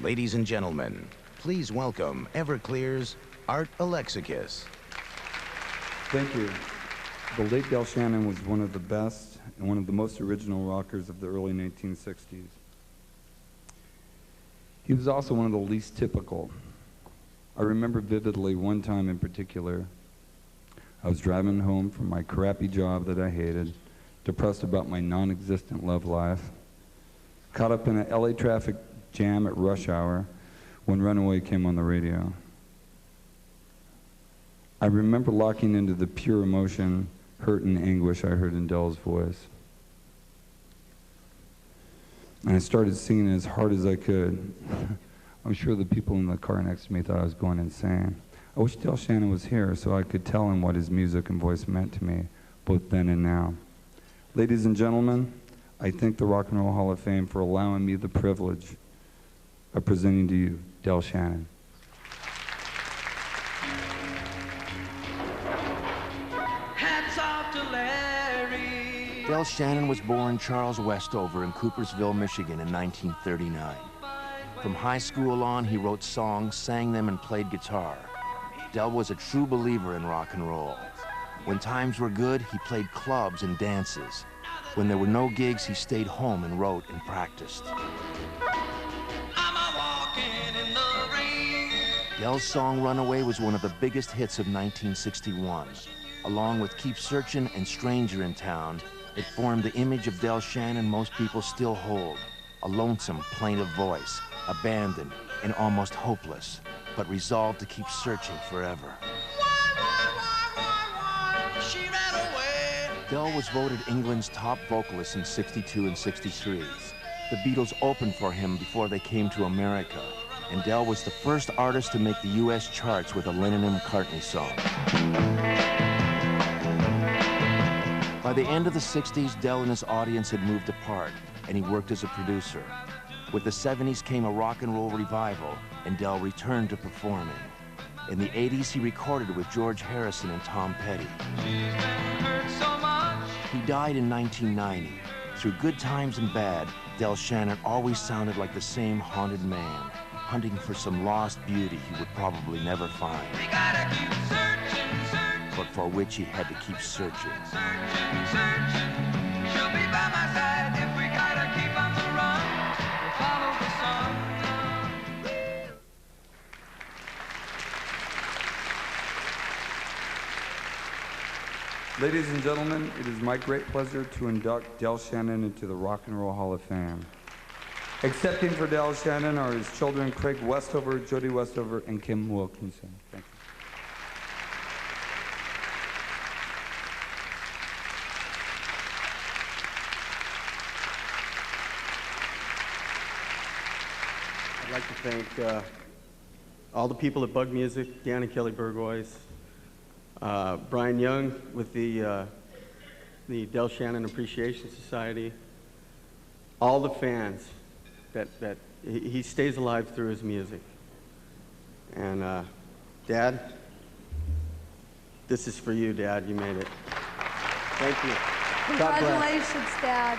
Ladies and gentlemen, please welcome Everclear's Art Alexakis. Thank you. The late Del Shannon was one of the best and one of the most original rockers of the early 1960s. He was also one of the least typical. I remember vividly one time in particular. I was driving home from my crappy job that I hated, depressed about my non-existent love life, caught up in an LA traffic jam at rush hour when Runaway came on the radio. I remember locking into the pure emotion, hurt, and anguish I heard in Del's voice. And I started singing as hard as I could. I'm sure the people in the car next to me thought I was going insane. I wish Del Shannon was here so I could tell him what his music and voice meant to me, both then and now. Ladies and gentlemen, I thank the Rock and Roll Hall of Fame for allowing me the privilege of presenting to you Del Shannon. Hats off to Larry. Del Shannon was born Charles Westover in Coopersville, Michigan in 1939. From high school on, he wrote songs, sang them, and played guitar. Del was a true believer in rock and roll. When times were good, he played clubs and dances. When there were no gigs, he stayed home and wrote and practiced. Del's song Runaway was one of the biggest hits of 1961. Along with Keep Searchin' and Stranger in Town, it formed the image of Del Shannon most people still hold. A lonesome, plaintive voice, abandoned and almost hopeless, but resolved to keep searching forever. She ran away. Del was voted England's top vocalist in '62 and '63. The Beatles opened for him before they came to America, and Del was the first artist to make the US charts with a Lennon and McCartney song. By the end of the '60s, Del and his audience had moved apart, and he worked as a producer. With the '70s came a rock and roll revival, and Del returned to performing. In the '80s, he recorded with George Harrison and Tom Petty. He died in 1990. Through good times and bad, Del Shannon always sounded like the same haunted man, hunting for some lost beauty he would probably never find, but for which he had to keep searching. She'll be by my side if we gotta keep on the run. We'll follow the sun. Ladies and gentlemen, it is my great pleasure to induct Del Shannon into the Rock and Roll Hall of Fame. Accepting for Del Shannon are his children Craig Westover, Jody Westover, and Kim Wilkinson. Thank you. I'd like to thank all the people at Bug Music, Dan and Kelly Burgoyes, Brian Young with the Del Shannon Appreciation Society, all the fans that he stays alive through his music. And Dad, this is for you, Dad. You made it. Thank you. God bless. Congratulations, Dad.